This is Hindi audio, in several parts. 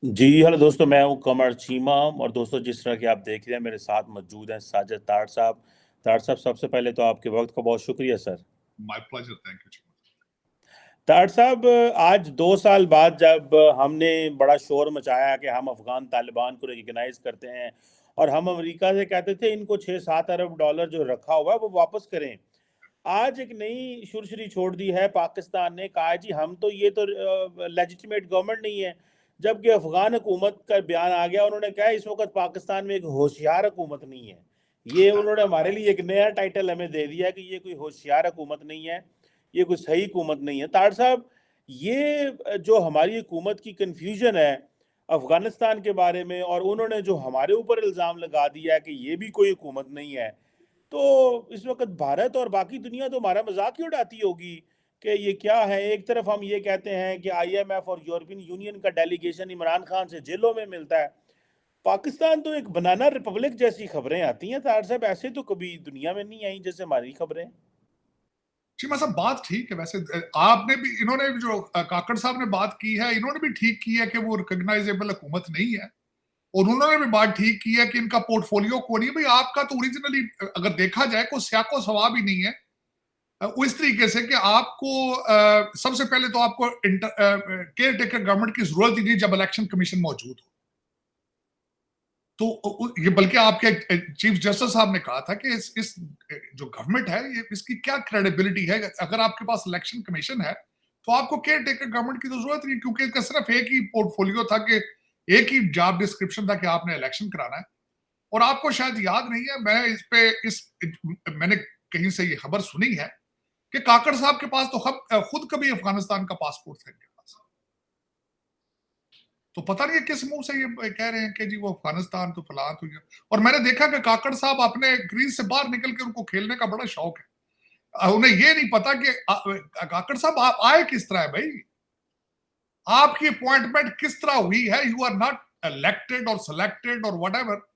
जी, हेलो दोस्तों, मैं हूँ कमर चीमा। और दोस्तों, जिस तरह कि आप देख रहे हैं, मेरे साथ मौजूद हैं साजिद तार साहब। तार साहब, सबसे पहले तो आपके वक्त का बहुत शुक्रिया sir. My pleasure, thank you. तार साहब, आज 2 साल बाद जब हमने बड़ा शोर मचाया कि हम अफगान तालिबान को रिकग्नाइज करते हैं और हम अमेरिका से कहते थे इनको 6-7 अरब डॉलर जो रखा हुआ है वो वापस करें, आज एक नई सुरसरी छोड़ दी है पाकिस्तान ने। कहा जी हम तो ये तो लेजिटिमेट गवर्नमेंट नहीं है, जबकि अफगान हुकूमत का बयान आ गया। उन्होंने कहा इस वक्त पाकिस्तान में एक होशियार हुकूमत नहीं है। ये उन्होंने हमारे लिए एक नया टाइटल हमें दे दिया कि ये कोई होशियार हुकूमत नहीं है, ये कोई सही हुकूमत नहीं है। तार साहब, ये जो हमारी हुकूमत की कन्फ्यूजन है अफगानिस्तान के बारे में, और उन्होंने जो हमारे ऊपर इल्ज़ाम लगा दिया है कि ये भी कोई हुकूमत नहीं है, तो इस वक्त भारत और बाकी दुनिया तो हमारा मजाक ही उड़ाती होगी कि ये क्या है। एक तरफ हम ये कहते हैं कि आईएमएफ और यूरोपियन यूनियन का डेलीगेशन इमरान खान से जेलों में मिलता है, पाकिस्तान तो एक बनाना रिपब्लिक जैसी खबरें आती हैं। तार साहब, ऐसे तो कभी दुनिया में नहीं आई जैसे हमारी खबरें। चीमा साहब, बात ठीक है। वैसे आपने भी, इन्होंने भी जो काकड़ साहब ने बात की है, इन्होंने भी ठीक की है कि वो रिकॉग्नाइजेबल हुकूमत नहीं है। और उन्होंने भी बात ठीक की है कि इनका पोर्टफोलियो को नहीं। भाई, आपका तो ओरिजिनली अगर देखा जाए कोई स्याको सवाब ही नहीं है। वो इस तरीके से कि आपको सबसे पहले तो आपको केयर टेकर गवर्नमेंट की जरूरत ही नहीं जब इलेक्शन कमीशन मौजूद हो। तो ये बल्कि आपके चीफ जस्टिस साहब ने कहा था कि इस जो गवर्नमेंट है, ये इसकी क्या क्रेडिबिलिटी है। अगर आपके पास इलेक्शन कमीशन है तो आपको केयर टेकर गवर्नमेंट की तो जरूरत नहीं, क्योंकि इसका सिर्फ एक ही पोर्टफोलियो था कि एक ही जॉब डिस्क्रिप्शन था कि आपने इलेक्शन कराना है। और आपको शायद याद नहीं है, मैंने कहीं से ये खबर सुनी है कि काकड़ साहब के पास तो खुद कभी अफगानिस्तान का पासपोर्ट था इनके पास। तो पता नहीं है किस मुंह से ये कह रहे हैं कि जी वो अफगानिस्तान तो फलां तो ये। और मैंने देखा कि काकड़ साहब अपने क्रीज से बाहर निकल के उनको खेलने का बड़ा शौक है। उन्हें ये नहीं पता कि काकड़ साहब आप आए किस तरह है भाई। आपकी अपॉइंटमेंट किस तरह हुई है। यू आर नॉट इलेक्टेड और सिलेक्टेड और वट।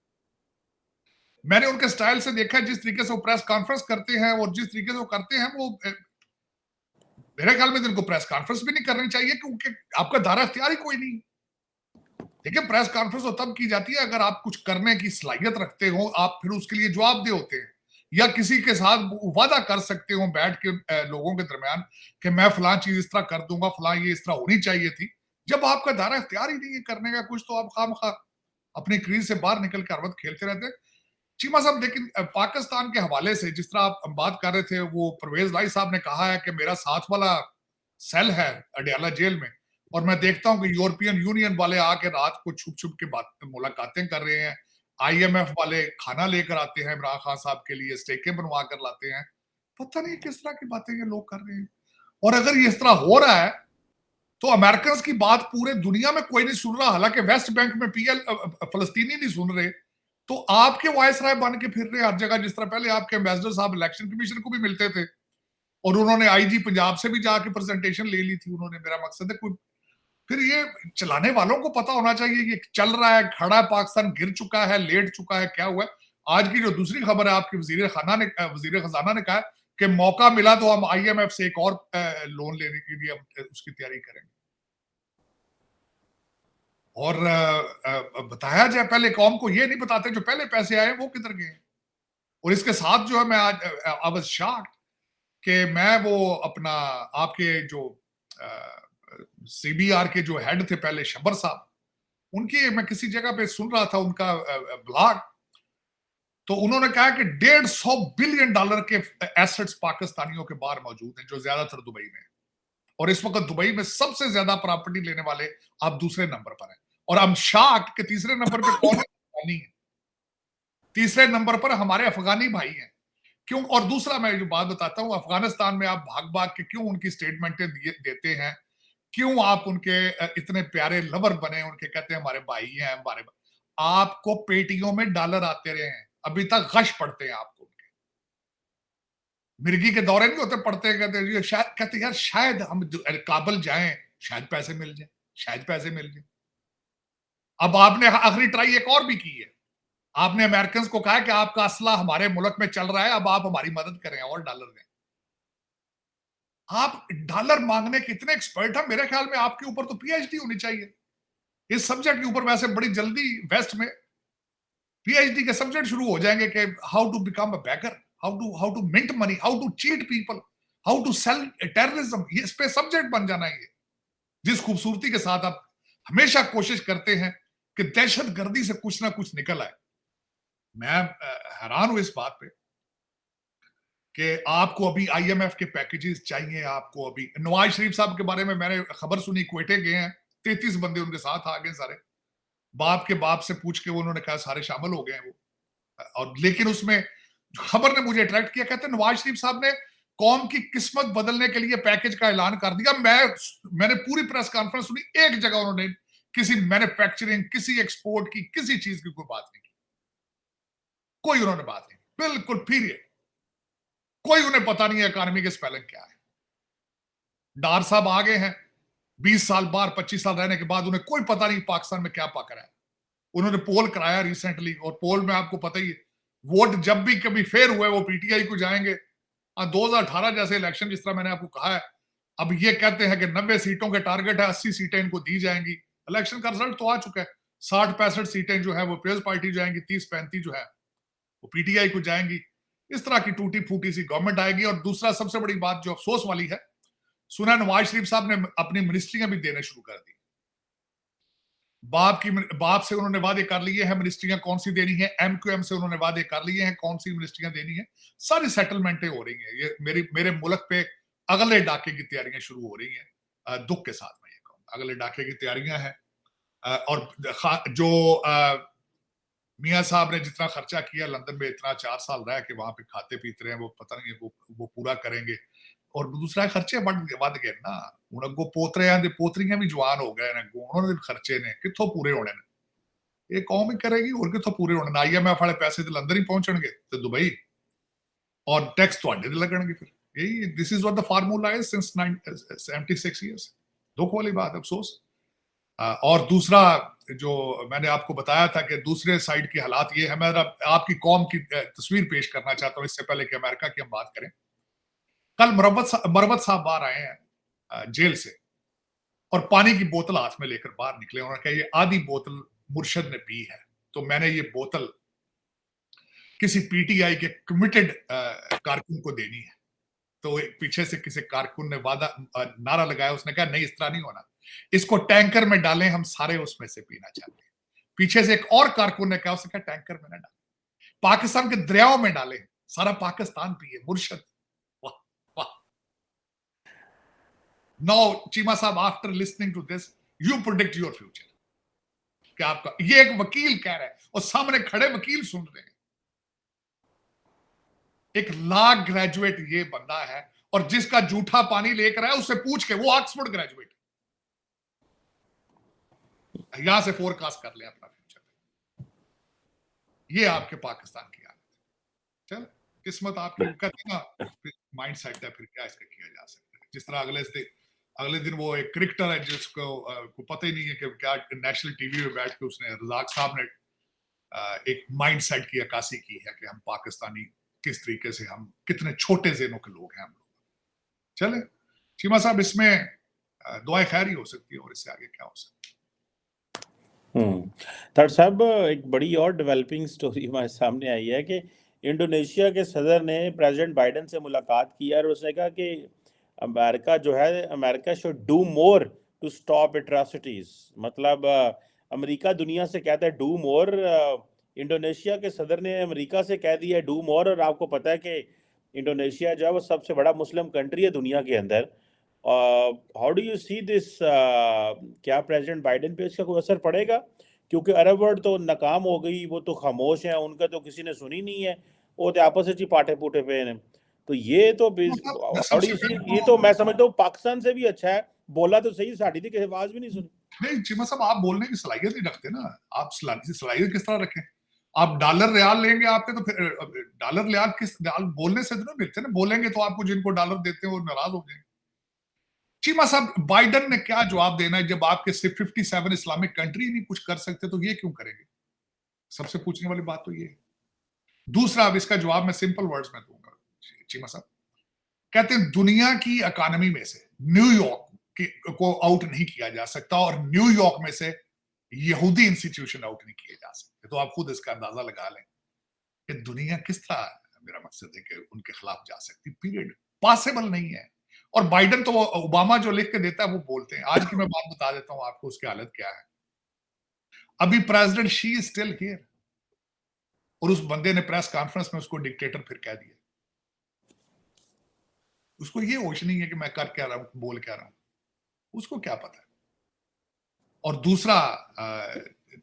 मैंने उनके स्टाइल से देखा जिस तरीके से वो प्रेस कॉन्फ्रेंस करते हैं और जिस तरीके से वो करते हैं, वो मेरे ख्याल में इनको प्रेस कॉन्फ्रेंस भी नहीं करनी चाहिए, क्योंकि आपका दायरा इख्तियार ही कोई नहीं। देखिए, प्रेस कॉन्फ्रेंस तो तब की जाती है अगर आप कुछ करने की सलाहियत रखते हो, आप फिर उसके लिए जवाबदेह होते हैं, या किसी के साथ वादा कर सकते हो बैठ के लोगों के दरमियान कि मैं फलां चीज इस तरह कर दूंगा, फलां ये इस तरह होनी चाहिए थी। जब आपका दायरा इख्तियार ही नहीं है करने का कुछ, तो आप खामखा अपनी क्रीज से बाहर निकल कर हर वक्त खेलते रहते हैं। चीमा साहब, लेकिन पाकिस्तान के हवाले से जिस तरह आप बात कर रहे थे, वो परवेज लाई साहब ने कहा है कि मेरा साथ वाला सेल है अडयाला जेल में, और मैं देखता हूं कि यूरोपियन यूनियन वाले आके रात को छुप छुप के बात मुलाकातें कर रहे हैं। आईएमएफ वाले खाना लेकर आते हैं इमरान खान साहब के लिए, स्टेकें बनवा कर लाते हैं। पता नहीं किस तरह की बातें ये लोग कर रहे हैं। और अगर ये इस तरह हो रहा है तो अमेरिकन की बात पूरे दुनिया में कोई नहीं सुन रहा। हालांकि वेस्ट बैंक में पीएल फलस्तीनी नहीं सुन रहे, तो आपके वॉइस राय बन के फिर रहे हर जगह। जिस तरह पहले आपके एम्बेसडर साहब इलेक्शन कमीशन को भी मिलते थे, और उन्होंने आईजी पंजाब से भी जाके प्रेजेंटेशन ले ली थी उन्होंने। मेरा मकसद है कोई फिर ये चलाने वालों को पता होना चाहिए ये चल रहा है, खड़ा है, पाकिस्तान गिर चुका है, लेट चुका है, क्या हुआ है। आज की जो दूसरी खबर है, आपकी वजीर खजाना ने कहा कि मौका मिला तो हम आईएमएफ से एक और लोन लेने के लिए उसकी तैयारी करेंगे। और बताया जाए, पहले कौम को ये नहीं बताते जो पहले पैसे आए वो किधर गए। और इसके साथ जो है, मैं आज आई वाज शॉक्ड कि मैं वो अपना आपके जो सीबीआर के जो हेड थे पहले, शब्बर साहब, उनकी मैं किसी जगह पे सुन रहा था उनका ब्लॉग। तो उन्होंने कहा कि $150 बिलियन के एसेट्स पाकिस्तानियों के बाहर मौजूद हैं, जो ज्यादातर दुबई में है। और इस वक्त दुबई में सबसे ज्यादा प्रॉपर्टी लेने वाले आप दूसरे नंबर पर हैं। और हम शॉक्ड कि तीसरे नंबर पे कौन है। तीसरे नंबर पर हमारे अफगानी भाई हैं। क्यों? और दूसरा मैं जो बात बताता हूं, अफगानिस्तान में आप भाग भाग के क्यों उनकी स्टेटमेंटें देते हैं, क्यों आप उनके इतने प्यारे लवर बने, उनके कहते हैं हमारे भाई हैं, हमारे आपको पेटियों में डॉलर आते रहे हैं, अभी तक गश पड़ते हैं आपको उनके। मिर्गी के दौरे नहीं होते, पड़ते हैं, कहते हैं शायद, कहते हैं यार शायद हम काबल जाएं, शायद पैसे मिल जाए, शायद पैसे मिल जाए। अब आपने आखिरी ट्राई एक और भी की है। आपने अमेरिकन को कहा कि आपका असला हमारे मुल्क में चल रहा है, अब आप हमारी मदद करें और डॉलर दें। आप डॉलर मांगने के इतने एक्सपर्ट हैं, मेरे ख्याल में आपके ऊपर तो पीएचडी होनी चाहिए। इस सब्जेक्ट के ऊपर वैसे बड़ी जल्दी वेस्ट में पीएचडी के सब्जेक्ट शुरू हो जाएंगे कि how to become a backer, how to mint money, how to cheat people, how to sell terrorism, ये इस पे सब्जेक्ट बन जाना है। जिस खूबसूरती के साथ आप हमेशा कोशिश करते हैं कि दहशतगर्दी से कुछ ना कुछ निकल आए। मैं हैरान हूं इस बात पे कि आपको अभी आईएमएफ के पैकेजेस चाहिए, आपको अभी नवाज शरीफ साहब के बारे में मैंने खबर सुनी, क्वेटे गए हैं, 33 बंदे उनके साथ आ गए सारे, बाप के बाप से पूछ के उन्होंने कहा सारे शामिल हो गए हैं वो। और लेकिन उसमें खबर ने मुझे अट्रैक्ट किया, कहते नवाज शरीफ साहब ने कौम की किस्मत बदलने के लिए पैकेज का ऐलान कर दिया। मैंने पूरी प्रेस कॉन्फ्रेंस सुनी, एक जगह उन्होंने किसी मैन्युफैक्चरिंग, किसी एक्सपोर्ट की, किसी चीज की कोई बात नहीं की, कोई उन्होंने बात नहीं, बिल्कुल पीरियड। कोई उन्हें पता नहीं है इकोनॉमी के स्पेलिंग क्या है। डार साहब आ गए हैं 20 साल बाहर, 25 साल रहने के बाद उन्हें कोई पता नहीं पाकिस्तान में क्या पक रहा है। उन्होंने पोल कराया रिसेंटली, और पोल में आपको पता ही है, वोट जब भी कभी फेर हुए वो पीटीआई को जाएंगे। 2018 जैसे इलेक्शन, जिस तरह मैंने आपको कहा है, अब ये कहते हैं कि 90 सीटों के टारगेट है, 80 सीटें इनको दी जाएंगी। इलेक्शन का रिजल्ट तो आ चुका है, 60-65 सीटें जो है वो पीपल्स पार्टी जाएंगी, 30-35 जो है वो पीटीआई को जाएंगी। इस तरह की टूटी फूटी सी गवर्नमेंट आएगी। और दूसरा सबसे बड़ी बात जो अफसोस वाली है, सुना नवाज शरीफ साहब ने अपनी मिनिस्ट्रियां भी देने शुरू कर दी। बाप से उन्होंने वादे कर लिए हैं मिनिस्ट्रियां कौन सी देनी है, एमक्यूएम से उन्होंने वादे कर लिए हैं कौन सी मिनिस्ट्रियां देनी है। सारी सेटलमेंटें हो रही हैं। ये मेरे मुल्क पे अगले डाके की तैयारियां शुरू हो रही हैं। दुख के साथ मैं ये कहूँ, अगले डाके की तैयारियां हैं। और जो मियां साहब ने जितना खर्चा किया लंदन में, इतना 4 साल रह के वहां पे खाते पीते रहे, वो पता नहीं वो पूरा करेंगे। और दूसरा खर्चे बढ़ गए ना, ਹੁਣ ਅੱਗੋਂ ਪੋਤਰਿਆਂ ਦੇ ਪੋਤਰੀਆਂ ਵੀ ਜਵਾਨ ਹੋ ਗਏ ਨੇ, ਉਹਨਾਂ ਦੇ ਖਰਚੇ ਨੇ ਕਿੱਥੋਂ ਪੂਰੇ ਹੋਣੇ ਨੇ। ਇਹ ਕੌਮ ਹੀ ਕਰੇਗੀ, ਹੋਰ ਕਿੱਥੋਂ ਪੂਰੇ ਹੋਣੇ ਨੇ। ਆਈਐਮਐਫ ਵਾਲੇ ਪੈਸੇ ਤੇ ਲੰਦਨ ਹੀ ਪਹੁੰਚਣਗੇ ਤੇ ਦੁਬਈ, ਔਰ ਟੈਕਸ ਤੁਹਾਡੇ ਤੇ ਲੱਗਣਗੇ। ਫਿਰ यही this is what the formula is since 76 years. दुख वाली बात, अफसोस। और दूसरा जो मैंने आपको बताया था कि दूसरे साइड की हालात ये है, मैं आपकी कौम की तस्वीर पेश करना चाहता हूँ इससे पहले कि अमेरिका की हम बात करें। कल मरवत साहब बाहर आए हैं जेल से, और पानी की बोतल हाथ में लेकर बाहर निकले। उन्होंने कहा ये आधी बोतल मुर्शद ने पी है, तो मैंने ये बोतल किसी पीटीआई के कमिटेड कारकुन को देनी है। तो पीछे से किसी कारकुन ने नारा लगाया, उसने कहा नहीं, इस तरह नहीं होना, इसको टैंकर में डालें, हम सारे उसमें से पीना चाहते हैं। पीछे से एक और कारकुन ने कहा, उसने कहा टैंकर में ना डालें, पाकिस्तान के दरियाओं में डालें, सारा पाकिस्तान पिए। मुर्शद, वाह वाह। Now Cheema Sahab, after listening to this, you predict your future. क्या आपका, ये एक वकील कह रहा है और सामने खड़े वकील सुन रहे हैं। एक लॉ ग्रेजुएट ये बंदा है, और जिसका जूठा पानी लेकर आया उससे पूछ के, वो ऑक्सफोर्ड ग्रेजुएट, यहां से फोरकास्ट कर ले अपना फ्यूचर। ये आपके पाकिस्तान की हालत है। चल, किस्मत आपकी कहती ना, माइंड सेट है, फिर क्या इसका किया जा सकता है। जिस तरह अगले दिन वो एक क्रिकेटर है जिसको को पता ही नहीं है कि क्या नेशनल टीवी में बैठ के उसने, रजाक साहब ने एक माइंड सेट की अक्कासी की है कि हम पाकिस्तानी किस तरीके से, हम कितने छोटे ज़हनों के लोग हैं हम लोग। चले चीमा साहब, इसमें दुआए खैर ही हो सकती है, और इससे आगे क्या हो सकता है। तार साहब, एक बड़ी और डेवलपिंग स्टोरी हमारे सामने आई है कि इंडोनेशिया के सदर ने प्रेसिडेंट बाइडेन से मुलाकात की और उसने कहा कि America should do more to stop atrocities. मतलब अमेरिका दुनिया से कहता है डू मोर, इंडोनेशिया के सदर ने अमेरिका से कह दिया डू मोर। और आपको पता है कि इंडोनेशिया जो है वो सबसे बड़ा मुस्लिम कंट्री है दुनिया के अंदर। How do you see this, क्या प्रेसिडेंट बाइडेन पे इसका कोई असर पड़ेगा? क्योंकि अरब वर्ल्ड तो नाकाम हो गई, वो तो खामोश है, उनका तो किसी ने सुनी नहीं है, वो तो आपस में पाटे पुटे पे हैं। तो ये तो ये तो मैं समझता हूँ पाकिस्तान से भी अच्छा है। बोला तो सही, साड़ी थी कि आवाज भी नहीं सुनी। नहीं चीमा साहब, आप बोलने की सलाहियत नहीं रखते ना। आप सलाहियत किस तरह रखें? आप डॉलर रियाल लेंगे आपके, तो फिर डॉलर रियाल बोलने से तो नहीं मिलते ना। बोलेंगे तो आपको जिनको डॉलर देते हैं वो नाराज हो जाएंगे। चीमा साहब, बाइडेन ने क्या जवाब देना है जब आपके 57 इस्लामिक कंट्री नहीं कुछ कर सकते, तो ये क्यों करेंगे? सबसे पूछने वाली बात तो ये है। दूसरा, अब इसका जवाब मैं सिंपल वर्ड्स में दूंगा। चीमा साहब कहते हैं दुनिया की इकोनॉमी में से न्यूयॉर्क को आउट नहीं किया जा सकता, और न्यूयॉर्क में से यहूदी इंस्टीट्यूशन आउट नहीं किए जा सकते। तो आप खुद इसका अंदाजा लगा लें कि दुनिया किस तरह, मेरा मकसद है कि उनके खिलाफ जा सकती, पीरियड पॉसिबल नहीं है। और बाइडन तो ओबामा जो लिख के देता है वो बोलते हैं। आज की मैं बात बता देता हूं आपको उसकी हालत क्या है। अभी president Xi is still here और उस बंदे ने प्रेस कॉन्फ्रेंस में उसको डिक्टेटर फिर कह दिया। उसको ये होश नहीं है कि मैं कर क्या रहा हूं, बोल क्या रहा हूं, उसको क्या पता है। और दूसरा,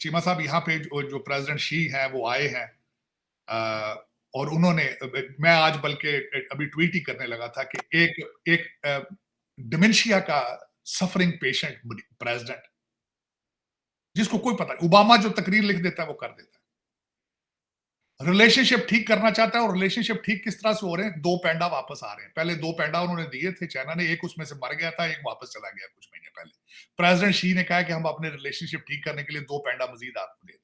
चीमा साहब यहाँ पे जो प्रेसिडेंट शी है वो आए हैं, और उन्होंने, मैं आज बल्कि अभी ट्वीट ही करने लगा था कि एक डिमेंशिया का सफरिंग पेशेंट प्रेसिडेंट, जिसको कोई पता नहीं, ओबामा जो तकरीर लिख देता है वो कर देता है। रिलेशनशिप ठीक करना चाहता है, और रिलेशनशिप ठीक किस तरह से हो रहे हैं, 2 पैंडा वापस आ रहे हैं। पहले 2 पैंडा उन्होंने दिए थे चाइना ने, एक उसमें से मर गया था, एक वापस चला गया कुछ महीने पहले। प्रेसिडेंट शी ने कहा कि हम अपने रिलेशनशिप ठीक करने के लिए 2 पैंडा मजीद आपको दे देंगे।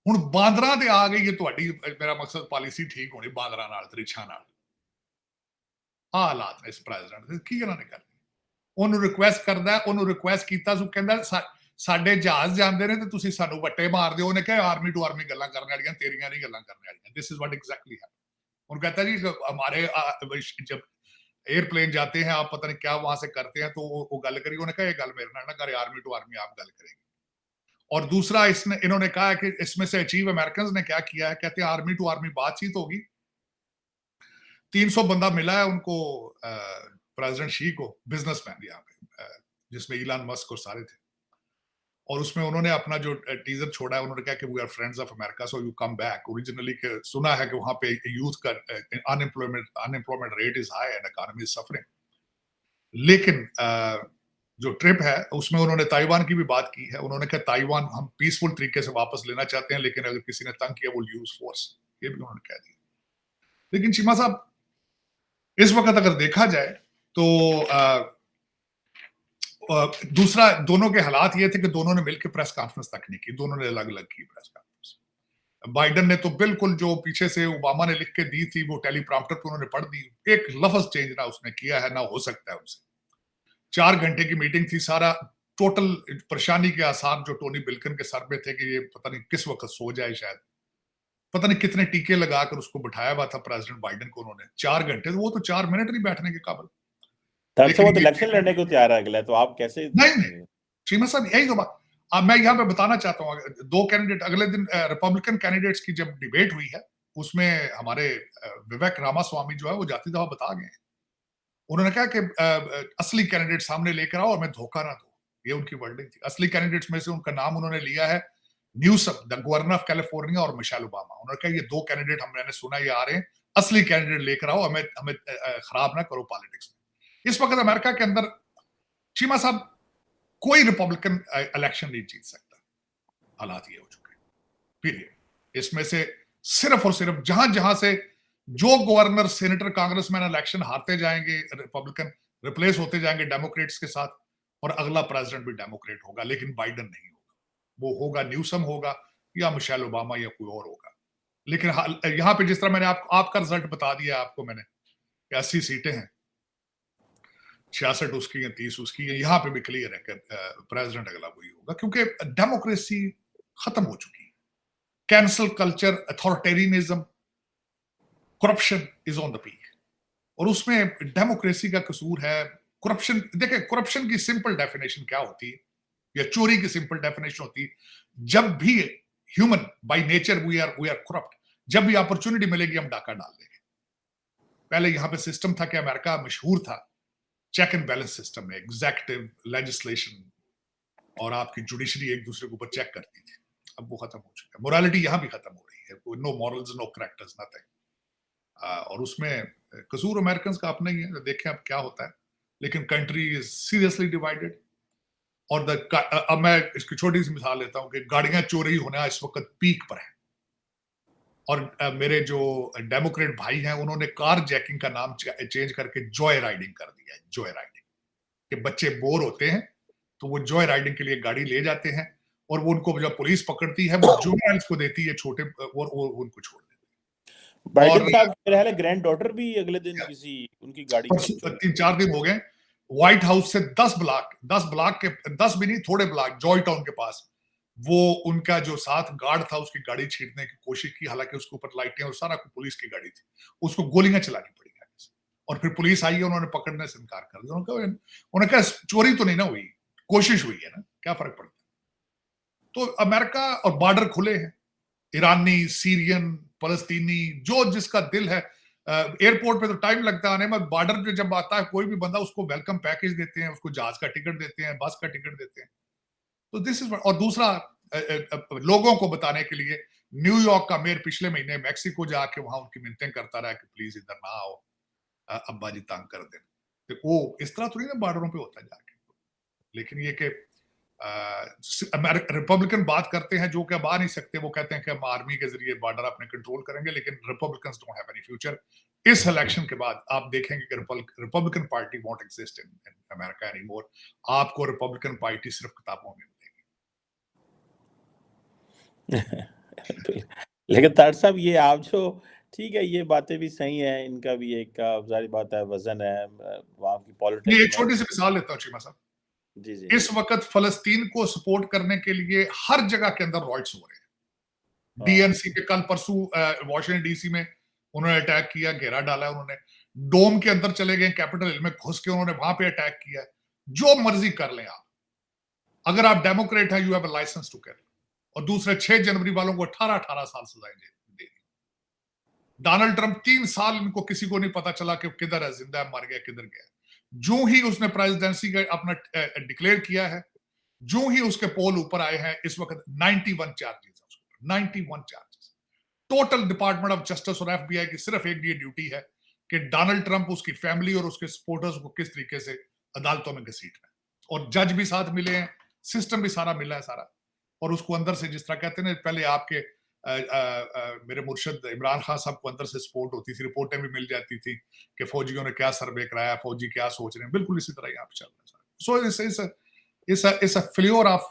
ਹੁਣ ਬਾਂਦਰਾਂ ਤੇ ਆ ਗਈ, ਤੁਹਾਡੀ ਮੇਰਾ ਮਕਸਦ ਪਾਲਿਸੀ ਠੀਕ ਹੋਣੀ ਬਾਂਦਰਾਂ ਨਾਲ, ਤਰੀਛਾਂ ਨਾਲ। ਆ ਹਾਲਾਤ ਨੇ ਇਸ ਪ੍ਰੈਜ਼ੀਡੈਂਟ ਦੇ, ਕੀ ਇਹਨਾਂ ਨੇ ਕਰਨੀ। ਉਹਨੂੰ ਰਿਕੁਐਸਟ ਕਰਦਾ, ਉਹਨੂੰ ਰਿਕੁਐਸਟ ਕੀਤਾ ਸੋ ਕਹਿੰਦਾ ਸਾਡੇ ਜਹਾਜ਼ ਜਾਂਦੇ ਨੇ ਤੇ ਤੁਸੀਂ ਸਾਨੂੰ ਵੱਟੇ ਮਾਰ ਦਿਓ। ਉਹਨੇ ਕਿਹਾ ਆਰਮੀ ਟੂ ਆਰਮੀ ਗੱਲਾਂ ਕਰਨ ਵਾਲੀਆਂ, ਤੇਰੀਆਂ ਨਹੀਂ ਗੱਲਾਂ ਕਰਨ ਵਾਲੀਆਂ। दिस इज व्हाट एग्जैक्टली है। उन्होंने कहता जी हमारे जब एयरप्लेन जाते हैं आप पता नहीं क्या वहां से करते हैं, तो वो गल करी। उन्होंने कहा ये गल मेरे नाल ना करे, आर्मी टू आर्मी आप गल करेंगे। और दूसरा इन्होंने कहा कि इसमें से अचीव अमेरिकन ने क्या किया है, कहते हैं आर्मी टू आर्मी बातचीत होगी, 300 बंदा मिला है उनको, प्रेसिडेंट शी को, बिजनेसमैन यहाँ पे, जिसमें इलान मस्क और सारे थे। और उसमें उन्होंने अपना जो टीजर छोड़ा है, उन्होंने कहा कि we are friends of America so you come back. Originally सुना है कि वहां पे यूथ का unemployment rate is high and economy is suffering. लेकिन जो ट्रिप है उसमें उन्होंने ताइवान की भी बात की है। उन्होंने कहा ताइवान हम पीसफुल तरीके से वापस लेना चाहते हैं, लेकिन अगर किसी ने तंग किया वो यूज फोर्स, ये भी उन्होंने कह दिया। लेकिन चीमा साहब, इस वक्त अगर देखा जाए तो दूसरा, दोनों के हालात ये थे कि दोनों ने मिलकर प्रेस कॉन्फ्रेंस तक नहीं की, दोनों ने अलग अलग की प्रेस कॉन्फ्रेंस। बाइडन ने तो बिल्कुल जो पीछे से ओबामा ने लिख के दी थी वो टेलीप्रॉम्प्टर पे उन्होंने पढ़ दी, एक लफ्ज चेंज ना उसने किया है, ना हो सकता है उनसे। 4 घंटे की मीटिंग थी, सारा टोटल परेशानी के आसार जो टोनी बिल्कन के सर पे थे कि ये पता नहीं किस वक्त सो जाए, शायद पता नहीं कितने टीके लगाकर उसको बिठाया हुआ था प्रेसिडेंट बाइडन को उन्होंने। 4 घंटे, वो तो 4 मिनट नहीं बैठने के काबिल। वो तो इलेक्शन लड़ने को तैयार है अगला, तो आप कैसे? नहीं चीमा साहब, यही तो बात मैं यहाँ पे बताना चाहता हूँ। 2 कैंडिडेट अगले दिन, रिपब्लिकन कैंडिडेट्स की जब डिबेट हुई है उसमें हमारे विवेक रामास्वामी जो है वो जाती दफा बता गए। उन्होंने कहा कि असली कैंडिडेट सामने लेकर आओ और मैं धोखा ना दूं, ये उनकी वर्डिंग थी। असली कैंडिडेट्स में से उनका नाम उन्होंने लिया है Newsom, the governor of California, और मिशेल ओबामा। उन्होंने कहा ये 2 कैंडिडेट मैंने सुना ये आ रहे हैं, असली कैंडिडेट लेकर आओ, हमें खराब ना करो पॉलिटिक्स में। इस वक्त अमेरिका के अंदर चीमा साहब कोई रिपब्लिकन इलेक्शन नहीं जीत सकता, हालात ये हो चुके हैं, पीरियड। इसमें से सिर्फ और सिर्फ जहां जहां से जो गवर्नर, सेनेटर, कांग्रेसमैन इलेक्शन हारते जाएंगे, रिपब्लिकन रिप्लेस होते जाएंगे डेमोक्रेट्स के साथ, और अगला प्रेसिडेंट भी डेमोक्रेट होगा, लेकिन बाइडन नहीं होगा। वो होगा न्यूसम होगा या मिशेल ओबामा या कोई और होगा। लेकिन यहाँ पे जिस तरह मैंने आपका रिजल्ट बता दिया आपको मैंने, 80 सीटें हैं, 66 उसकी है, 30 उसकी है। यहाँ पे भी क्लियर है कि प्रेसिडेंट अगला वही होगा, क्योंकि डेमोक्रेसी खत्म हो चुकी है। Cancel culture, authoritarianism, corruption is on the peak, और उसमें डेमोक्रेसी का कसूर है। करप्शन, देखिए करप्शन की सिंपल डेफिनेशन क्या होती है, या चोरी की सिंपल डेफिनेशन होती है, जब भी human by nature we are corrupt, जब भी अपॉर्चुनिटी मिलेगी हम डाका डाल देंगे। पहले यहाँ पे सिस्टम था कि अमेरिका मशहूर था चेक एंड बैलेंस सिस्टम में, एग्जीक्यूटिव, लेजिस्लेशन और आपकी जुडिशरी एक दूसरे के ऊपर चेक करती थी। अब वो खत्म हो चुका है। मोरालिटी यहाँ भी खत्म हो रही है, no morals, no characters, nothing. और उसमें कसूर अमेरिकन का अपना ही है, देखें अब क्या होता है। लेकिन कंट्री इज सीरियसली डिवाइडेड। और अब मैं इसकी छोटी सी मिसाल लेता हूँ कि गाड़ियां चोरी होना इस वक्त पीक पर है, और मेरे जो डेमोक्रेट भाई हैं उन्होंने कार जैकिंग का नाम चेंज करके जॉय राइडिंग कर दिया है। जॉय राइडिंग कि बच्चे बोर होते हैं तो वो जॉय राइडिंग के लिए गाड़ी ले जाते हैं, और वो उनको जब पुलिस पकड़ती है वो जुवेनाइल्स को देती है, छोटे, और वो उनको छोड़ देती है। बाइडन साहब मेरे ख्याल है ग्रैंड डॉटर भी अगले दिन किसी उनकी गाड़ी 3-4 दिन हो गए व्हाइट हाउस से 10 ब्लॉक के 10 भी नहीं, थोड़े ब्लॉक जॉय टाउन के पास वो उनका जो साथ गार्ड था उसकी गाड़ी छीनने की कोशिश की, हालांकि उसके ऊपर लाइटें और सारा पुलिस की गाड़ी थी, उसको गोलियां चलानी पड़ी आगे से। और फिर पुलिस आई है, उन्होंने पकड़ने से इनकार कर दिया। उन्होंने कहा चोरी तो नहीं ना हुई, कोशिश हुई है ना, क्या फर्क पड़ता है। तो अमेरिका और बॉर्डर खुले हैं, ईरानी, सीरियन, फलस्तीनी, जो जिसका दिल है। एयरपोर्ट पे तो टाइम लगता है आने में, बॉर्डर पे जब आता है कोई भी बंदा उसको वेलकम पैकेज देते हैं, उसको जहाज का टिकट देते हैं, बस का टिकट देते हैं। तो दिस इज। और दूसरा लोगों को बताने के लिए न्यूयॉर्क का मेयर पिछले महीने मैक्सिको जाके वहां उनकी मिन्नतें करता रहा कि प्लीज इधर ना आओ, अब्बा जी तंग कर दें। तो वो इस तरह थोड़ी ना बॉर्डरों पे होता जाके। लेकिन ये कि रिपब्लिकन बात करते हैं जो कि अब आ नहीं सकते, वो कहते हैं कि हम आर्मी के जरिए बॉर्डर अपने कंट्रोल करेंगे, लेकिन Republican don't have any future. इस इलेक्शन के बाद आप देखेंगे कि Republican party won't exist in America any more. आपको रिपब्लिकन पार्टी सिर्फ किताबों में मिलेगी। लेकिन तार साहब ये आप जो ठीक है, ये बातें भी सही हैं, इनका भी एक जाहिर बात है वजन है वहाँ की ये पॉलिटिक्स एक में। छोटी सी मिसाल लेता हूँ चीमा साहब। जी जी। इस वक्त फलस्तीन को सपोर्ट करने के लिए हर जगह के अंदर रॉयट्स हो रहे हैं। हाँ डीएनसी के कल परसों वॉशिंगटन डीसी में उन्होंने अटैक किया, घेरा डाला उन्होंने। डोम के अंदर चले गए, कैपिटल हिल में घुस के उन्होंने वहां पे अटैक किया। जो मर्जी कर लें आप, अगर आप डेमोक्रेट है, you have a licence to kill. और दूसरे 6 जनवरी वालों को 18-18 साल सजाएं दे दी। डोनाल्ड ट्रंप 3 साल इनको किसी को नहीं पता चला कि किधर है, जिंदा है, मर गया, किधर गया। जो ही उसने प्रेसिडेंसी का अपना डिक्लेयर किया है, जो ही उसके पोल ऊपर आए हैं, इस वक्त 91 चार्जेस है उसको, 91 charges. Total department of justice और एफबीआई की सिर्फ एक ये ड्यूटी है कि डोनाल्ड ट्रंप, उसकी फैमिली और उसके सपोर्टर्स को किस तरीके से अदालतों में घसीट रहे हैं। और जज भी साथ मिले हैं, सिस्टम भी सारा मिला है सारा। और उसको अंदर से, जिस तरह कहते हैं ना, पहले आपके मेरे मुर्शद इमरान खान साहब को अंदर से सपोर्ट होती थी, रिपोर्टें भी मिल जाती थी कि फौजियों ने क्या सर्वे कराया, फौजी क्या सोच रहे हैं। बिल्कुल इसी तरह यहाँ पे चल रहा है। सो it's a failure of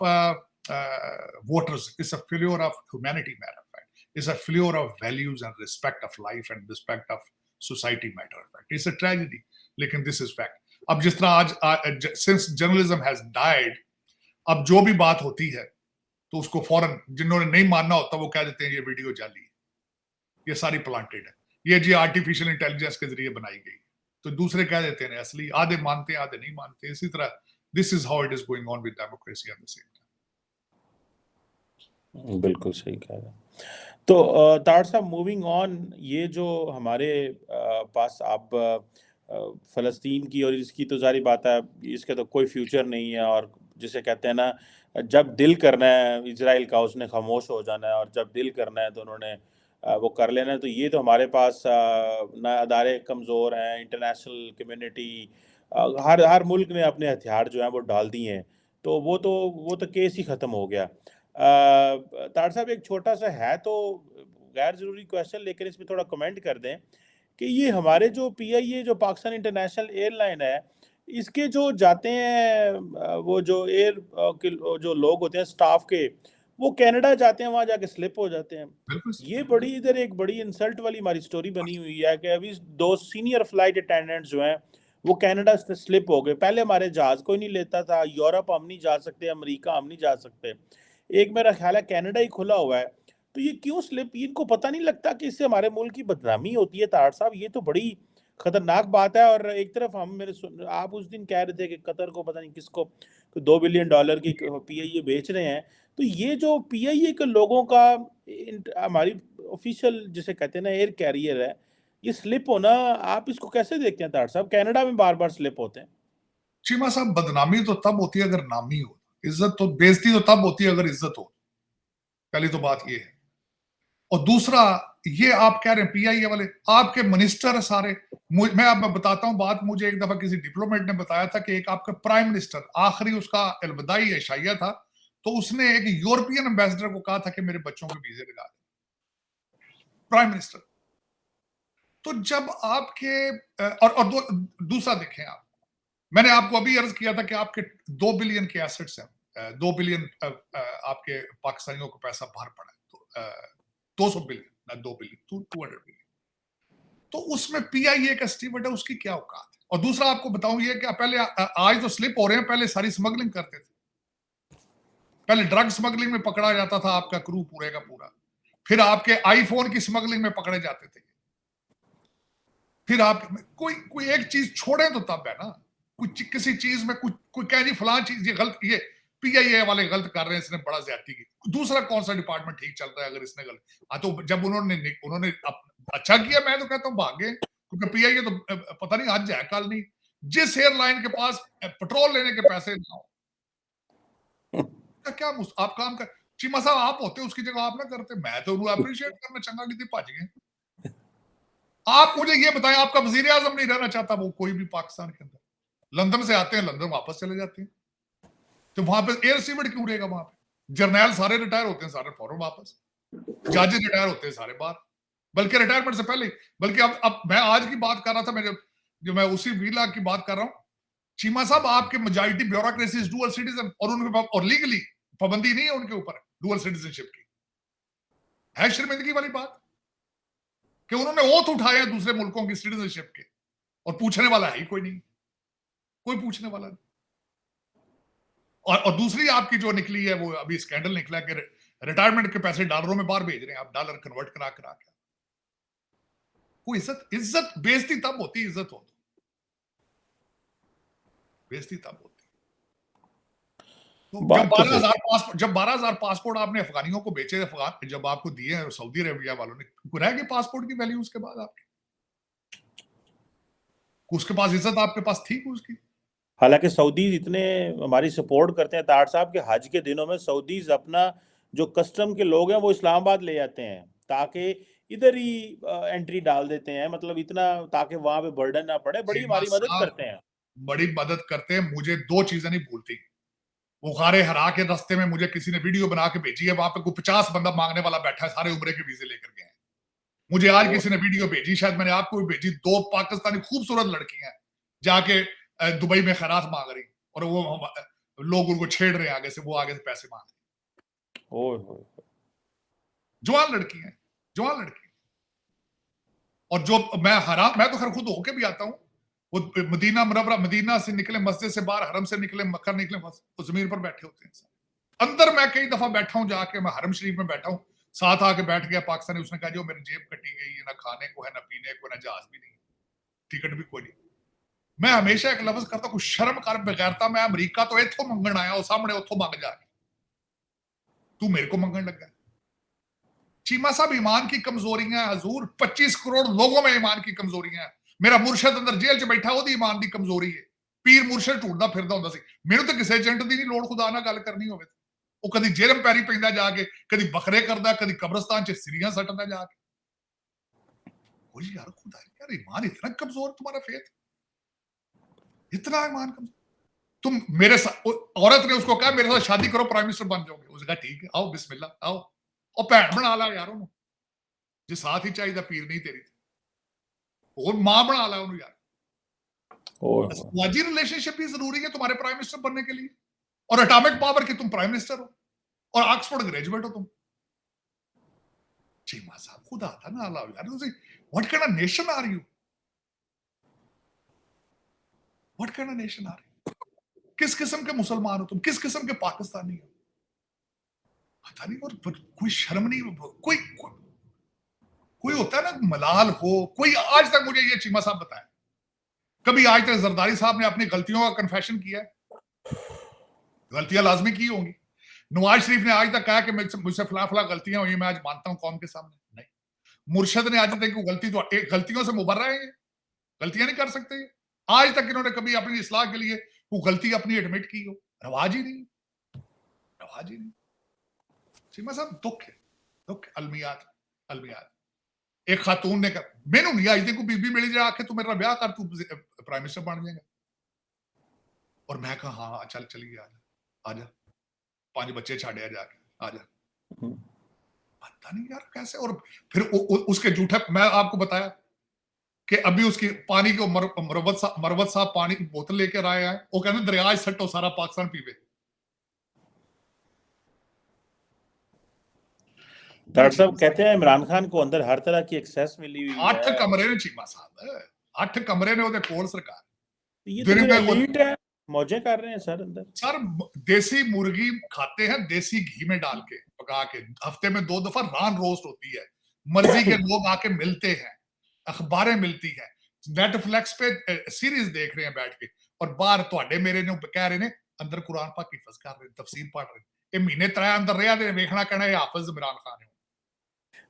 voters. It's a failure of humanity, matter of fact. It's a failure of values and respect of life and respect of society, matter of fact. It's a tragedy. लेकिन this is fact. अब जिस तरह आज since journalism has died, अब जो भी बात होती है तो उसको फौरन, जिन्होंने नहीं मानना होता वो कह देते हैं ये वीडियो जाली है, ये सारी प्लांटेड है, ये जी आर्टिफिशियल इंटेलिजेंस के जरिए बनाई गई। तो दूसरे कह देते हैं असली, आधे मानते हैं आधे नहीं मानते। इसी तरह this is how it is going on with democracy at the same time. बिल्कुल सही कह रहे हैं। तो तार साहब मूविंग ऑन, ये जो हमारे पास आप फ़लस्तीन की और इसकी तो ज़ाहिर बात है, इसका तो कोई फ्यूचर नहीं है। और जिसे कहते हैं ना, जब दिल करना है इज़राइल का उसने खामोश हो जाना है, और जब दिल करना है तो उन्होंने वो कर लेना है। तो ये तो हमारे पास ना अदारे कमज़ोर हैं, इंटरनेशनल कम्युनिटी, हर हर मुल्क ने अपने हथियार जो हैं वो डाल दिए हैं। तो वो तो केस ही ख़त्म हो गया। तार साहब एक छोटा-सा है तो गैर ज़रूरी क्वेश्चन, लेकिन इसमें थोड़ा कमेंट कर दें कि ये हमारे जो पीआईए, जो पाकिस्तान इंटरनेशनल एयरलाइन है, इसके जो जाते हैं वो जो के जो लोग होते हैं स्टाफ के, वो कनाडा जाते हैं, वहाँ जाके स्लिप हो जाते हैं। बिल्कुल ये बड़ी इधर एक बड़ी इंसल्ट वाली हमारी स्टोरी बनी हुई है कि अभी 2 सीनियर फ्लाइट अटेंडेंट्स जो हैं, वो कनाडा से स्लिप हो गए। पहले हमारे जहाज़ कोई नहीं लेता था, यूरोप हम नहीं जा सकते, अमेरिका हम नहीं जा सकते। एक मेरा ख़्याल है कनाडा ही खुला हुआ है। तो ये क्यों स्लिप, इनको पता नहीं लगता कि इससे हमारे मुल्क की बदनामी होती है तार साहब? ये तो बड़ी खतरनाक बात है। और एक तरफ हम आप उस दिन कह रहे थे कि कतर को पता नहीं किसको $2 बिलियन की पीआईए बेच रहे हैं। तो ये जो पीआईए के लोगों का हमारी ऑफिशियल जिसे कहते हैं ना एयर कैरियर है, ये स्लिप होना, आप इसको कैसे देखते हैं तार साहब? कनाडा में बार-बार स्लिप होते हैं। चीमा साहब, बदनामी तो तब होती है अगर नामी हो, इज्जत तो, बेइज्जती तो तब होती है अगर इज्जत हो। पहली तो बात ये है। और दूसरा, ये आप कह रहे हैं पीआईए वाले, आपके मिनिस्टर सारे, मैं अब मैं बताता हूं बात। मुझे एक दफा किसी डिप्लोमेट ने बताया था कि एक आपका प्राइम मिनिस्टर, आखिरी उसका अलविदाई एशाइया था, तो उसने एक यूरोपियन एम्बेसडर को कहा था कि मेरे बच्चों के वीजे लगा दे। Prime minister. तो जब आपके दूसरा देखें आप, मैंने आपको अभी अर्ज किया था कि आपके 2 बिलियन के एसेट्स हैं, 2 बिलियन आपके पाकिस्तानियों को पैसा बाहर पड़ा है, तो 200 बिलियन ना 2 बिलियन, 200 बिलियन। तो उसमें पीआईए का स्टीवर्ड है, उसकी क्या औकात है? और दूसरा आपको बताऊं ये कि पहले आज तो स्लिप हो रहे हैं, पहले सारी स्मगलिंग करते थे। पहले ड्रग स्मगलिंग में पकड़ा जाता था आपका क्रू पूरे का पूरा, फिर आपके आईफोन की स्मगलिंग में पकड़े जाते थे, फिर आप कोई कोई एक चीज छोड़े तो तब है ना, कुछ किसी चीज में कुछ कोई कह जी फलां चीज ये गलत, ये पीआईए वाले गलत कर रहे हैं, इसने बड़ा ज्यादती की। दूसरा कौन सा डिपार्टमेंट ठीक चल रहा है अगर इसने गलत? तो जब उन्होंने अच्छा किया, मैं तो कहता हूँ भागे, क्योंकि पीआईए तो पता नहीं आज है कल नहीं। जिस एयरलाइन के पास पेट्रोल लेने के पैसे ना हो, क्या आप काम कर, चीमा साहब आप होते उसकी जगह आप ना करते, मैं तो उन्हें अप्रिशिएट करना चंगा की भज गए। आप मुझे ये बताएं, आपका वजीर आजम नहीं रहना चाहता वो कोई भी पाकिस्तान के अंदर? लंदन से आते हैं, लंदन वापस चले जाते हैं, तो वहां पे एयर स्टीवर्ड क्यों रहेगा? वहां पे जर्नैल सारे रिटायर होते हैं, सारे फौरन वापस, जज रिटायर होते हैं सारे बाहर, बल्कि रिटायरमेंट से पहले। बल्कि अब मैं आज की बात कर रहा था, मैं जो मैं उसी वीला की बात कर रहा हूं, चीमा साहब आपके majority bureaucracy is dual citizen, और उनके और लीगली पाबंदी नहीं है उनके ऊपर डुअल सिटीजनशिप की। है शर्मिंदगी वाली बात कि उन्होंने ओथ उठाए हैं दूसरे मुल्कों की सिटीजनशिप के, और पूछने वाला है ही कोई नहीं, कोई पूछने वाला नहीं। और दूसरी आपकी जो निकली है, वो अभी स्कैंडल निकला कि रिटायरमेंट के पैसे डॉलरों में बाहर भेज रहे हैं आप, डॉलर कन्वर्ट करा करा के। कोई इज्जत बेइज्जती तब होती, इज्जत हो तो बेइज्जती तब होती। तो जब 12,000 पासपोर्ट आपने अफगानियों को बेचे, अफगान जब आपको दिए हैं सऊदी अरेबिया वालों ने, रह गई पासपोर्ट की वैल्यू उसके बाद आपकी? उसके पास इज्जत आपके पास थी उसकी? हालांकि सऊदीज इतने हमारी सपोर्ट करते हैं तार साहब के, हज के दिनों में सऊदीज अपना जो कस्टम के लोग हैं वो इस्लामाबाद ले जाते हैं, ताकि इधर ही एंट्री डाल देते हैं, मतलब इतना ताकि वहां पे बर्डन ना पड़े, बड़ी हमारी मदद करते हैं। बड़ी मदद करते हैं। मुझे दो चीजें नहीं भूलती, बुखारे हरा के रास्ते में मुझे किसी ने वीडियो बना के भेजी है, वहां पे कोई 50 बंदा मांगने वाला बैठा है, सारे उम्रे के वीजे लेकर गए हैं। मुझे आज किसी ने वीडियो भेजी, शायद मैंने आपको भी भेजी, 2 पाकिस्तानी खूबसूरत लड़कियां जाके दुबई में खैरात मांग रही, और वो लोग उनको छेड़ रहे हैं आगे से, वो आगे से पैसे मांग रहे। जवान लड़की है, जवान लड़की। और जो मैं तो खैर खुद होके भी आता हूँ, वो मदीना मुनव्वरा, मदीना से निकले, मस्जिद से बाहर, हरम से निकले, मक्का निकले, तो जमीन पर बैठे होते हैं। अंदर मैं कई दफा बैठा हूँ जाके, मैं हरम शरीफ में बैठा हूँ, साथ आके बैठ गया पाकिस्तानी, उसने कहा जो मेरी जेब कटी गई है, ना खाने को है, ना पीने को, ना जहाज भी नहीं, टिकट भी कोई नहीं। मैं हमेशा एक लफ्ज करता हूँ, शर्म कर बेगैरता, मैं अमरीका तो इथों मंगण आया, और सामने उथों मंग जाके तू मेरे को मंगण लगा। चीमा साहब, ईमान की कमजोरियां हजूर, 25 करोड़ लोगों में ईमान की कमजोरियां। मेरा मुर्शद अंदर जेल च बैठा, ਉਹਦੀ ईमान की कमजोरी है। पीर मुर्शद ढूंढदा फिरदा ਹੁੰਦਾ ਸੀ, ਮੈਨੂੰ ਤਾਂ ਕਿਸੇ ਏਜੰਟ ਦੀ ਨਹੀਂ ਲੋੜ खुदा ਨਾਲ ਗੱਲ ਕਰਨੀ ਹੋਵੇ। ਉਹ ਕਦੀ ਜੇਰਮ ਪੈਰੀ ਪੈਂਦਾ जाके, कभी बकरे करदा, कभी कब्रिस्तान च सिरियां सटदा जाके। ओ यार खुदा, यार ईमान इतना कमजोर तुम्हारा फेथ, इतना ईमान कमजोर। तुम मेरे साथ, औरत ने उसको कहा मेरे साथ शादी करो, प्राइम मिनिस्टर बन जाओगे। उसने कहा ठीक है, आओ बिस्मिल्लाह आओ, और भैन बना ला यार ਉਹਨੂੰ, जे साथ ही चाहिए पीर नहीं तेरी, और मां बना ला ਉਹਨੂੰ यार। समाजी रिलेशनशिप भी जरूरी है तुम्हारे प्राइम मिनिस्टर बनने के लिए, और एटॉमिक पावर की तुम प्राइम मिनिस्टर हो, और ऑक्सफोर्ड ग्रेजुएट हो तुम। चीमा साहब खुदा था ना अल्लाह यार, what kind of nation are you? What kind of nation are you? किस किस्म के मुसलमान हो तुम? किस किस्म के पाकिस्तानी हो? पता नहीं। और कोई शर्म नहीं, कोई कोई होता है ना मलाल हो कोई। आज तक मुझे ये चीमा साहब बताया, कभी आज तक जरदारी साहब ने अपनी गलतियों का कन्फेशन किया है? गलतियां लाजमी की होंगी। नवाज शरीफ ने आज तक कहा कि मुझसे फला फला गलतियां हुई, मैं आज मानता हूं कौम के सामने? नहीं। मुर्शद ने आज तक गलती, तो गलतियों से मुबर्रा है, गलतियां नहीं कर सकते। आज तक इन्होंने कभी अपनी इस्लाह के लिए वो गलती अपनी एडमिट की हो? रवाज ही नहीं, रवाज ही नहीं। चीमा साहब दुख है, दुख अलमियात, अलमियात। एक खातून ने कहा मैनू नहीं आई को बीबी मिली जाए आके तू मेरा ब्याह कर, तू प्राइम मिनिस्टर बन जाएगा। और मैं कहा हाँ चल चलिए, आजा 5 बच्चे छाड़े जाके, आजा। पता नहीं यार कैसे। और फिर उसके झूठे, मैं आपको बताया कि अभी उसकी पानी को मरवत साहब पानी की बोतल लेकर आया है, वो कहते दरिया सट्टो सारा पाकिस्तान पीवे। डॉक्टर साहब कहते हैं इमरान खान को अंदर हर तरह की एक्सेस मिली हुई 8 है। कमरे ने चीमा साहब 8 कमरे ने ਉਹਦੇ ਕੋਲ ਸਰਕਾਰ ये तो फिर एलीट है, मौजें कर रहे हैं सर अंदर। सर देसी मुर्गी खाते हैं देसी घी में डाल के पका के, हफ्ते में 2 दफा रान रोस्ट होती है, मर्जी के लोग आके मिलते हैं, अखबारें मिलती हैं, नेटफ्लिक्स पे सीरीज देख रहे हैं बैठ के, और बाहर ਤੁਹਾਡੇ ਮੇਰੇ ਨੂੰ कह रहे ने अंदर कुरान पाक हिफ्ज कर रहे, तफसीर पढ़ रहे, ये महीने 3 अंदर रहा ते वेखना कहना ये हाफिज इमरान खान है।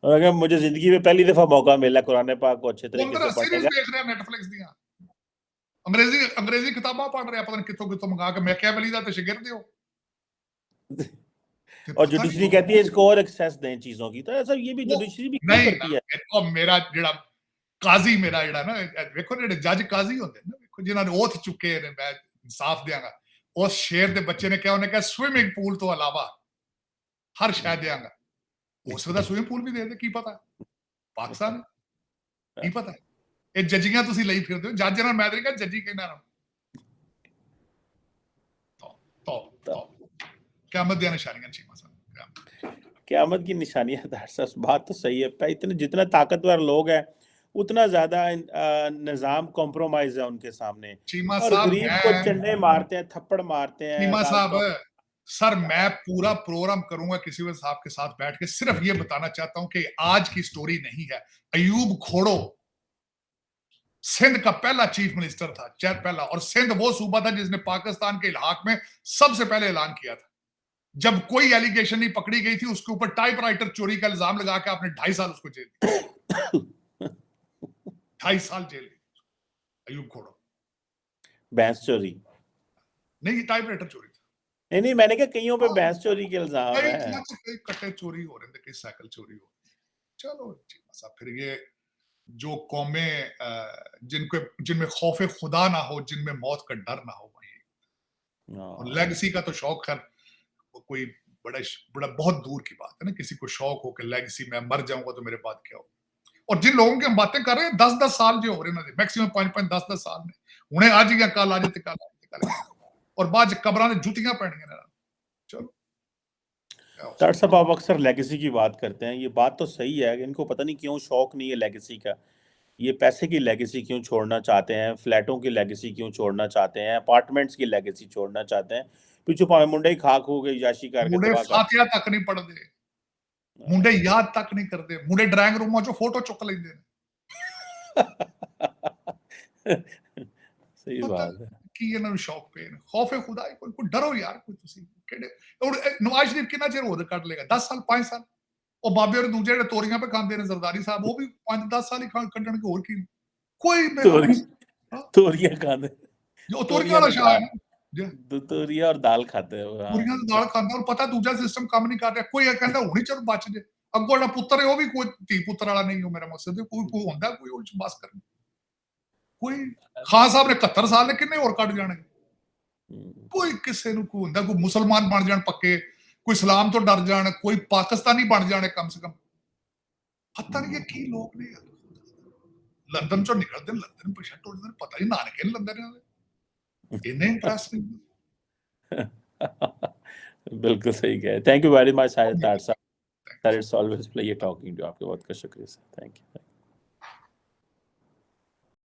और अगर मुझे जिंदगी में पहली दफा मौका मिला कुरान पाक को अच्छे तरीके अंदर से पढ़ने सीरीज का, देख रहे हैं नेटफ्लिक्स ਦੀਆਂ अंग्रेजी किताबां पढ़ रहे हैं, पता नहीं कितों मंगा के, मैं क्या बली दा ते शिगिर्द हो। और जुडिशरी कहती है इसको और एक्सेस दें चीजों की, तो ऐसा ये भी जुडिशरी भी क्यों नहीं करती है? और मेरा ਜਿਹੜਾ ਕਾਜ਼ੀ ਮੇਰਾ ਜਿਹੜਾ ਨਾ ਵੇਖੋ ਜਿਹੜੇ ਜੱਜ ਕਾਜ਼ੀ ਹੁੰਦੇ ਨੇ ਵੇਖੋ ਜਿਨ੍ਹਾਂ ਨੇ ਓਥ ਚੁੱਕੇ ਨੇ, ਮੈਂ ਇਨਸਾਫ ਦਿਆਂਗਾ, ਉਸ ਸ਼ੇਰ ਦੇ ਬੱਚੇ ਨੇ ਕਿਹਾ, ਉਹਨੇ ਕਿਹਾ ਸਵਿਮਿੰਗ ਪੂਲ ਤੋਂ ਇਲਾਵਾ ਹਰ ਸ਼ੈ ਦਿਆਂਗਾ, ਹੋ ਸਕਦਾ ਸਵਿਮਿੰਗ ਪੂਲ ਵੀ ਦੇ ਦੇ, ਕੀ ਪਤਾ ਪਾਕਿਸਤਾਨ ਕੀ ਪਤਾ, ਇਹ ਜੱਜੀਆਂ ਤੁਸੀਂ ਲਈ ਫਿਰਦੇ ਹੋ, ਜੱਜ ਨਾਲ ਮੈਂ ਤੇ ਕਿਹਾ ਜੱਜੀ ਕਹਿੰਦਾ ਨਾ तो क़यामत ਦੀਆਂ ਨਿਸ਼ਾਨੀਆਂ ਚੀਮਾ ਸਾਹਿਬ, क़यामत की निशानियां दरअसल बात तो सही है, इतने जितना ताकतवर लोग हैं उतना ज्यादा निजाम कॉम्प्रोमाइज है उनके सामने, चीमा और साहब गरीब को चंडे मारते हैं, थप्पड़ मारते हैं। चीमा साहब सर मैं पूरा प्रोग्राम करूंगा किसी भी साहब के साथ बैठ के, सिर्फ ये बताना चाहता हूं कि आज की स्टोरी नहीं है। अयूब खोड़ो सिंध का पहला चीफ मिनिस्टर था, पहला, और सिंध वो सूबा था जिसने पाकिस्तान के इलाक में सबसे पहले ऐलान किया था। जब कोई एलिगेशन नहीं पकड़ी गई थी, उसके ऊपर टाइपराइटर चोरी का इल्जाम लगा के आपने 2.5 साल उसको जेल दिया। 2.5 साल जेल अयूब खोड़ो। भैंस चोरी नहीं, टाइपराइटर चोरी था। नहीं, मैंने कहा कईयों पे भैंस चोरी के इल्जाम है, कई कट्टे चोरी हो रहे थे, कई साइकिल चोरी हो रही। चलो फिर ये जो कौमें जिनमें खौफ खुदा ना हो, जिनमें मौत का डर ना हो, वही लेगेसी का तो शौक खैर कोई बड़ा बहुत दूर की बात है ना, किसी को शौक हो कि लेगेसी में मर जाऊंगा तो मेरे बाद क्या हो। और जिन लोगों की हम बातें कर रहे हैं 10-10 साल जो हो रहे हैं, मैक्सिमम 5-5 10-10 साल में, उन्हें आज ही कल आज कल, और बाद कब्र ने जुतियां पहनी। चलो डॉक्टर साहब आप अक्सर लेगेसी की बात करते हैं, ये बात तो सही है कि इनको पता नहीं क्यों शौक नहीं है लेगेसी का, ये पैसे की लेगेसी क्यों छोड़ना चाहते हैं, फ्लैटों की लेगेसी क्यों छोड़ना चाहते हैं, अपार्टमेंट्स की लेगेसी छोड़ना चाहते हैं, पिछू भावे मुंडे ही खाक हो गई याशी करके मुंडे फातिहा तक नहीं पढ़ते, मुंडे याद तक नहीं करते, मुंडे ड्राइंग रूम में फोटो चुक लेंदे सही बात है कि ਇਹਨਾਂ ਨੂੰ ਸ਼ੌਕ ਪਏ ਨੇ, ਖੌਫ ਖੁਦਾ ਕੋਈ ਡਰੋ ਯਾਰ, ਕੋਈ ਤੁਸੀਂ ਕਿਹੜੇ ਨਵਾਜ਼ ਸ਼ਰੀਫ ਕਿੰਨਾ ਚਿਰ ਹੋਰ ਕੱਢ ਲੇਗਾ, 10 ਸਾਲ 5 ਸਾਲ, ਉਹ ਬਾਬੇ और ਦੂਜੇ ਜਿਹੜੇ ਤੋਰੀਆਂ पे ਖਾਂਦੇ ਨੇ ਜ਼ਰਦਾਰੀ ਸਾਹਿਬ, ਉਹ ਵੀ 5-10 ਸਾਲ ਹੀ ਕੱਢਣਗੇ, ਹੋਰ ਕੀ ਕੋਈ ਤੋਰੀਆਂ ਖਾਂਦੇ, ਜੋ ਤੋਰੀਆਂ ਵਾਲਾ ਸ਼ਾਹ ਹੈ ਨਾ, ਤੋਰੀਆਂ और दाल खाते हैं, ਤੋਰੀਆਂ ਦੀ ਦਾਲ ਖਾਂਦਾ, और ਪਤਾ ਦੂਜਾ ਸਿਸਟਮ ਕੰਮ ਨਹੀਂ ਕਰ ਰਿਹਾ, ਕੋਈ ਕਹਿੰਦਾ ਹੁਣੀ ਚਲ ਬਚ ਜੇ, ਅੱਗੋਂ ਜਿਹੜਾ ਪੁੱਤਰ ਹੈ ਉਹ ਵੀ ਕੋਈ ਧੀ ਪੁੱਤਰ ਵਾਲਾ ਨਹੀਂ ਹੋ, ਮੇਰਾ ਮਕਸਦ ਹੈ ਕੋਈ ਹੁੰਦਾ ਕੋਈ ਉਹ ਚ ਬਸ ਕਰਨ, ਕੋਈ ਖਾਨ ਸਾਹਿਬ ਨੇ 71 ਸਾਲ ਨੇ ਕਿੰਨੇ ਹੋਰ ਕੱਢ ਜਾਣਗੇ, ਕੋਈ ਕਿਸੇ ਨੂੰ ਕੋਈ ਹੁੰਦਾ ਕੋਈ ਮੁਸਲਮਾਨ ਬਣ ਜਾਣ ਪੱਕੇ, ਕੋਈ ਇਸਲਾਮ ਤੋਂ ਡਰ ਜਾਣ, ਕੋਈ ਪਾਕਿस्तानी ਬਣ ਜਾਣੇ ਕਮ ਸੇ ਕਮ, ਪਤਾ ਨਹੀਂ ਇਹ ਕੀ ਲੋਕ ਨੇ ਯਾਰ, ਲੰਦਨ ਚੋਂ ਨਿਕਲਦੇ, ਲੰਦਨ ਪਿੱਛੇ ਟੁੱਟਦੇ, ਪਤਾ ਨਹੀਂ ਨਾਨਕੇ ਨੇ ਲੰਦਨ ਦੇ ਇੰਨੇ ਇੰਟਰਸਟ ਨਹੀਂ। बिल्कुल सही कहा, thank you very much doctor साहब, it's always pleasure talking to, आपके बहुत का शुक्रिया सर, थैंक यू।